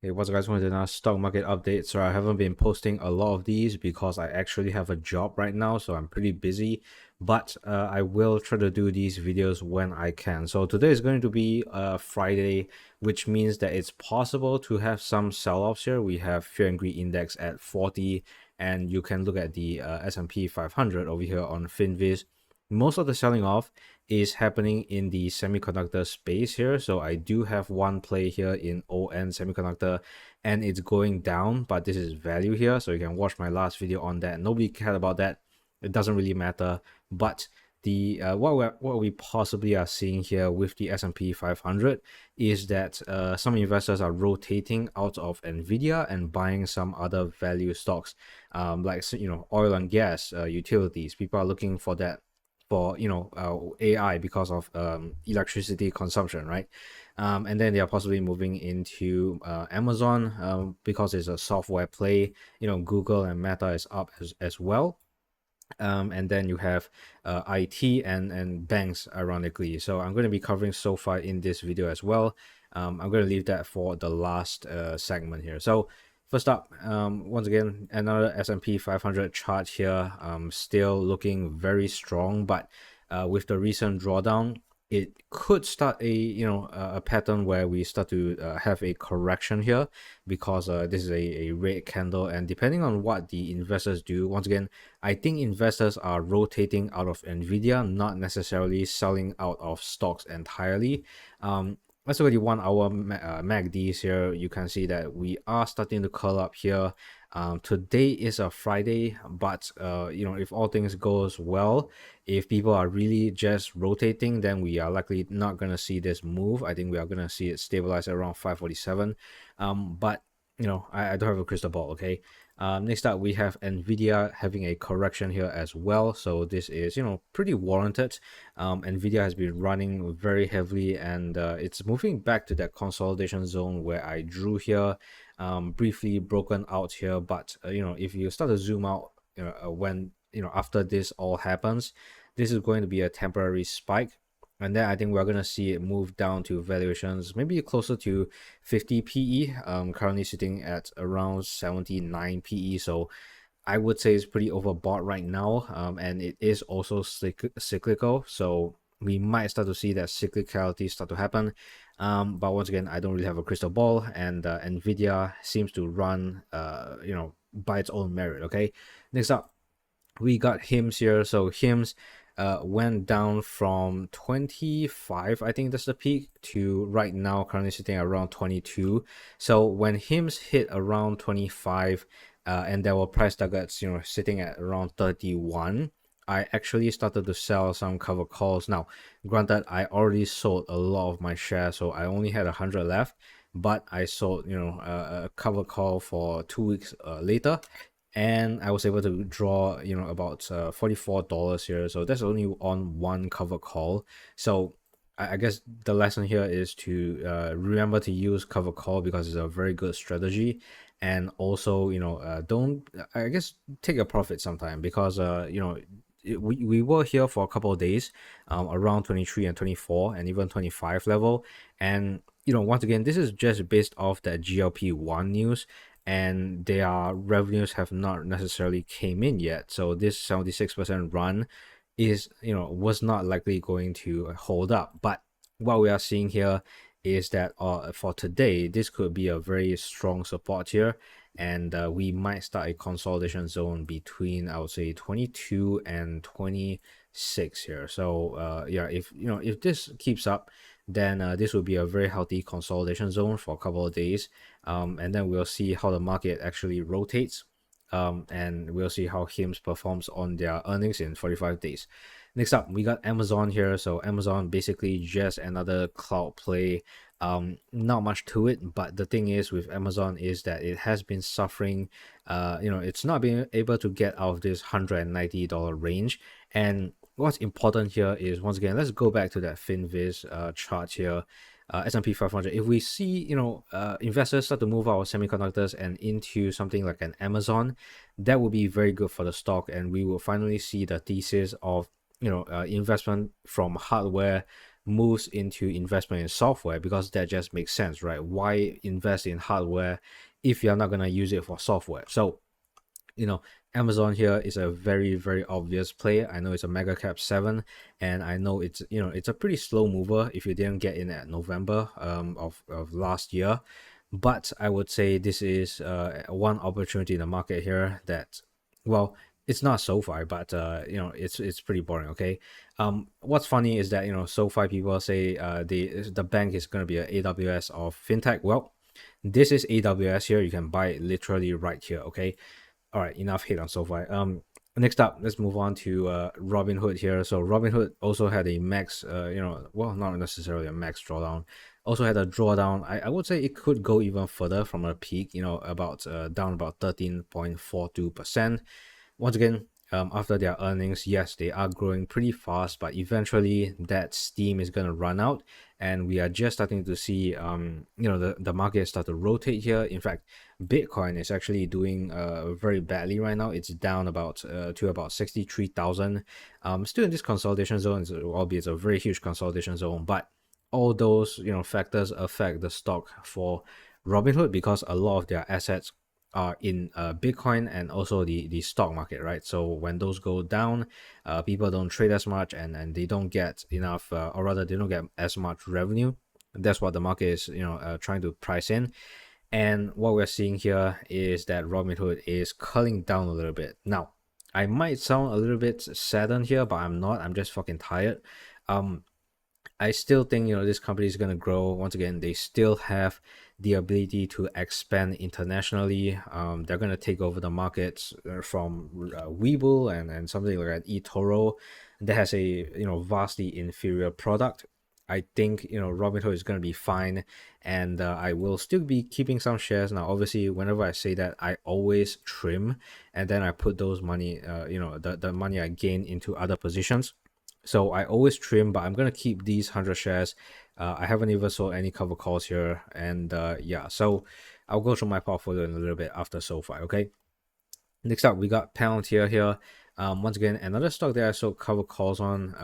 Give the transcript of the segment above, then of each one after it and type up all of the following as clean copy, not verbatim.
Hey, what's up guys, wanted another stock market update. So I haven't been posting a lot of these because I actually have a job right now, so I'm pretty busy, but I will try to do these videos when I can. So today is going to be Friday, which means that it's possible to have some sell-offs here. We have Fear and Greed Index at 40, and you can look at the S&P 500 over here on FinViz. Most of the selling off is happening in the semiconductor space here. So I do have one play here in ON semiconductor and it's going down, but this is value here. So you can watch my last video on that. Nobody cared about that. It doesn't really matter. But the what we possibly are seeing here with the S&P 500 is that some investors are rotating out of NVDA and buying some other value stocks, like oil and gas, utilities. People are looking for that for AI because of electricity consumption, right? And then they are possibly moving into Amazon because it's a software play. Google and Meta is up as well. And then you have IT and banks, ironically. So I'm going to be covering SoFi in this video as well. I'm going to leave that for the last segment here. So first up, once again, another S&P 500 chart here, still looking very strong, but with the recent drawdown, it could start a pattern where we start to have a correction here, because this is a red candle, and depending on what the investors do, once again, I think investors are rotating out of NVIDIA, not necessarily selling out of stocks entirely. Let's look at the 1 hour MACDs here. You can see that we are starting to curl up here. Today is a Friday, but if all things goes well, if people are really just rotating, then we are likely not going to see this move. I think we are going to see it stabilize around 547. But I don't have a crystal ball. Okay. Next up, we have NVIDIA having a correction here as well. So this is, pretty warranted. NVIDIA has been running very heavily, and it's moving back to that consolidation zone where I drew here, briefly broken out here. But, if you start to zoom out, when, after this all happens, this is going to be a temporary spike. And then I think we're going to see it move down to valuations maybe closer to 50 PE, currently sitting at around 79 PE. So I would say it's pretty overbought right now, and it is also cyclical. So we might start to see that cyclicality start to happen. But once again, I don't really have a crystal ball, and NVIDIA seems to run, by its own merit. Okay, next up, we got HIMS here. So HIMS went down from 25, I think that's the peak, to right now currently sitting around 22. So when HIMS hit around 25, and there were price targets sitting at around 31, I actually started to sell some cover calls. Now granted, I already sold a lot of my shares, so I only had 100 left, but I sold a cover call for 2 weeks later, and I was able to draw about $44 here. So that's only on one cover call. So I guess the lesson here is to remember to use cover call, because it's a very good strategy. And also don't, I guess, take a profit sometime, because we were here for a couple of days, around 23 and 24 and even 25 level. And once again, this is just based off that GLP-1 news, and their revenues have not necessarily came in yet. So this 76% run is was not likely going to hold up. But what we are seeing here is that for today, this could be a very strong support here, and we might start a consolidation zone between, I would say, 22 and 26 here. So yeah, if this keeps up, then this will be a very healthy consolidation zone for a couple of days, and then we'll see how the market actually rotates, and we'll see how HIMS performs on their earnings in 45 days. Next up, we got Amazon here. So Amazon, basically just another cloud play. Not much to it, but the thing is with Amazon is that it has been suffering. It's not being able to get out of this $190 range. And what's important here is, once again, let's go back to that FinViz chart here. S&P 500, if we see investors start to move out of semiconductors and into something like an Amazon, that would be very good for the stock, and we will finally see the thesis of investment from hardware moves into investment in software, because that just makes sense, right? Why invest in hardware if you're not going to use it for software? So, Amazon here is a very, very obvious play. I know it's a mega cap 7, and I know it's a pretty slow mover if you didn't get in at November of last year. But I would say this is one opportunity in the market here that, well, it's not SoFi, but it's pretty boring. Okay. What's funny is that SoFi people say the bank is going to be an AWS of fintech. Well, this is AWS here. You can buy it literally right here. Okay. All right, enough hate on SoFi. Next up, let's move on to Robinhood here. So Robinhood also had a max, well, not necessarily a max drawdown. Also had a drawdown. I would say it could go even further from a peak, about down about 13.42%. Once again, after their earnings, yes, they are growing pretty fast, but eventually that steam is going to run out, and we are just starting to see the market start to rotate here. In fact, Bitcoin is actually doing very badly right now. It's down about to about 63,000. Still in this consolidation zone, albeit it's a very huge consolidation zone, but all those factors affect the stock for Robinhood, because a lot of their assets are in Bitcoin and also the stock market, right? So when those go down, people don't trade as much, and they don't get enough, or rather they don't get as much revenue. That's what the market is trying to price in. And what we're seeing here is that Robinhood is culling down a little bit. Now, I might sound a little bit saddened here, but I'm not. I'm just fucking tired. I still think this company is going to grow. Once again, they still have the ability to expand internationally. They're going to take over the markets from Webull and something like that, eToro, that has a vastly inferior product. I think Robinhood is going to be fine, and I will still be keeping some shares. Now, obviously, whenever I say that, I always trim, and then I put those money, the money I gain into other positions. So I always trim, but I'm going to keep these 100 shares. I haven't even sold any cover calls here. And yeah, so I'll go through my portfolio in a little bit after SoFi, okay? Next up, we got Palantir here. Once again, another stock that I sold cover calls on.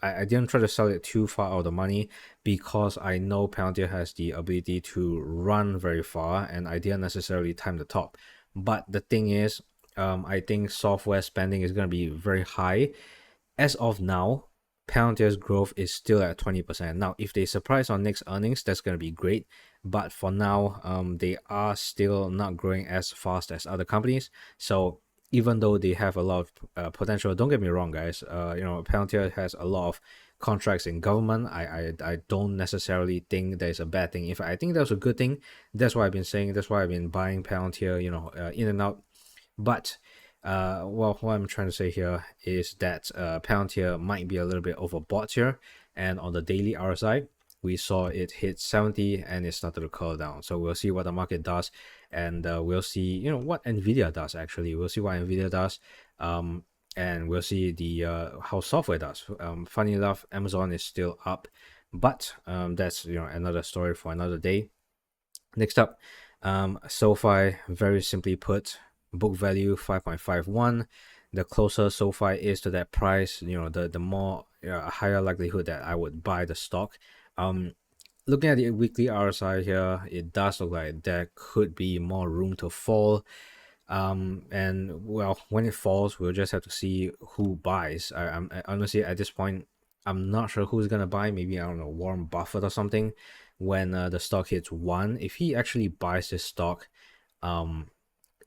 I didn't try to sell it too far out of the money, because I know Palantir has the ability to run very far, and I didn't necessarily time the top. But the thing is, I think software spending is going to be very high. As of now, Palantir's growth is still at 20%. Now, if they surprise on next earnings, that's going to be great. But for now, they are still not growing as fast as other companies. So even though they have a lot of potential, don't get me wrong, guys. Palantir has a lot of contracts in government. I don't necessarily think there's a bad thing. In fact, I think that's a good thing. That's why I've been saying. That's why I've been buying Palantir, in and out. But well, what I'm trying to say here is that Palantir might be a little bit overbought here, and on the daily RSI, we saw it hit 70 and it started to curl down. So we'll see what the market does, and we'll see what NVDA does. Actually, we'll see what NVDA does, and we'll see the how software does. Funny enough, Amazon is still up, but that's another story for another day. Next up, SoFi, very simply put, book value 5.51. The closer SoFi is to that price, the more higher likelihood that I would buy the stock. Looking at the weekly RSI here, it does look like there could be more room to fall. And well, when it falls, we'll just have to see who buys. I honestly, at this point, I'm not sure who's gonna buy. Maybe, I don't know, Warren Buffett or something. When the stock hits 1, if he actually buys this stock,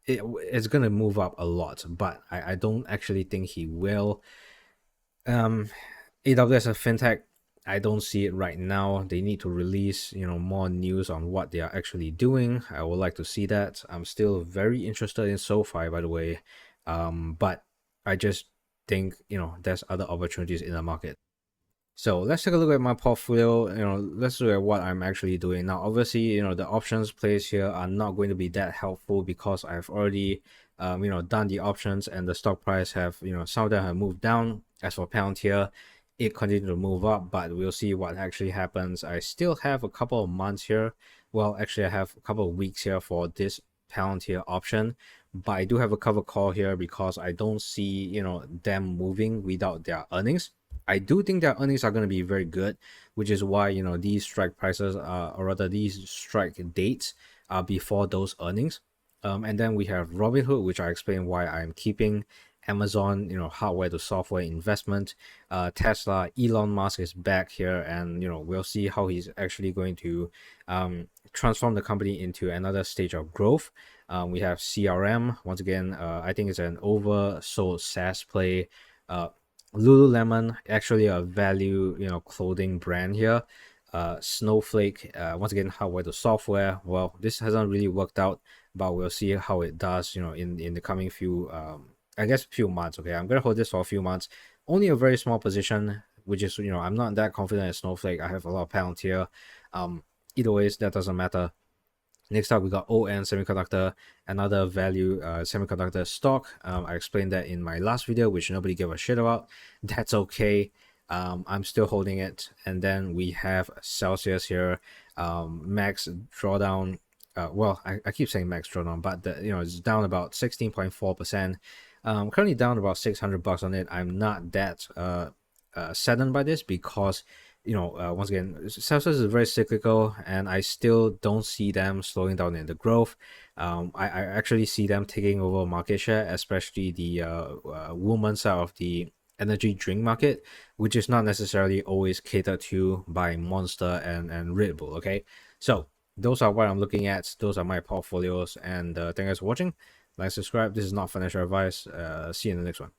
it's gonna move up a lot, but I don't actually think he will. AWS and fintech, I don't see it right now. They need to release more news on what they are actually doing. I would like to see that. I'm still very interested in SoFi, by the way, but I just think there's other opportunities in the market. So let's take a look at my portfolio. Let's look at what I'm actually doing now. Obviously, the options plays here are not going to be that helpful, because I've already done the options, and the stock price have some of them have moved down. As for Palantir, it continued to move up, but we'll see what actually happens. I still have a couple of months here. Well, actually, I have a couple of weeks here for this Palantir option, but I do have a cover call here because I don't see them moving without their earnings. I do think their earnings are going to be very good, which is why, you know, these strike prices or rather these strike dates are before those earnings. And then we have Robinhood, which I explained why I'm keeping. Amazon, you know, hardware to software investment. Tesla, Elon Musk is back here, and you know, we'll see how he's actually going to transform the company into another stage of growth. We have CRM once again. I think it's an oversold SaaS play. Lululemon, actually a value, you know, clothing brand here. Snowflake, once again, hardware to software. Well, this hasn't really worked out, but we'll see how it does, you know, in the coming few, I guess, few months. Okay, I'm gonna hold this for a few months. Only a very small position, which is, you know, I'm not that confident in Snowflake. I have a lot of pounds here. Either ways, that doesn't matter. Next up, we got ON Semiconductor, another value semiconductor stock. I explained that in my last video, which nobody gave a shit about. That's okay. I'm still holding it. And then we have Celsius here, max drawdown. Well, I keep saying max drawdown, but you know, it's down about 16.4%. Currently down about $600 on it. I'm not that saddened by this because, you know, once again, Celsius is very cyclical, and I still don't see them slowing down in the growth. I actually see them taking over market share, especially the woman side of the energy drink market, which is not necessarily always catered to by Monster and Red Bull. Okay, so those are what I'm looking at. Those are my portfolios, and thank you guys for watching. Like, subscribe. This is not financial advice. See you in the next one.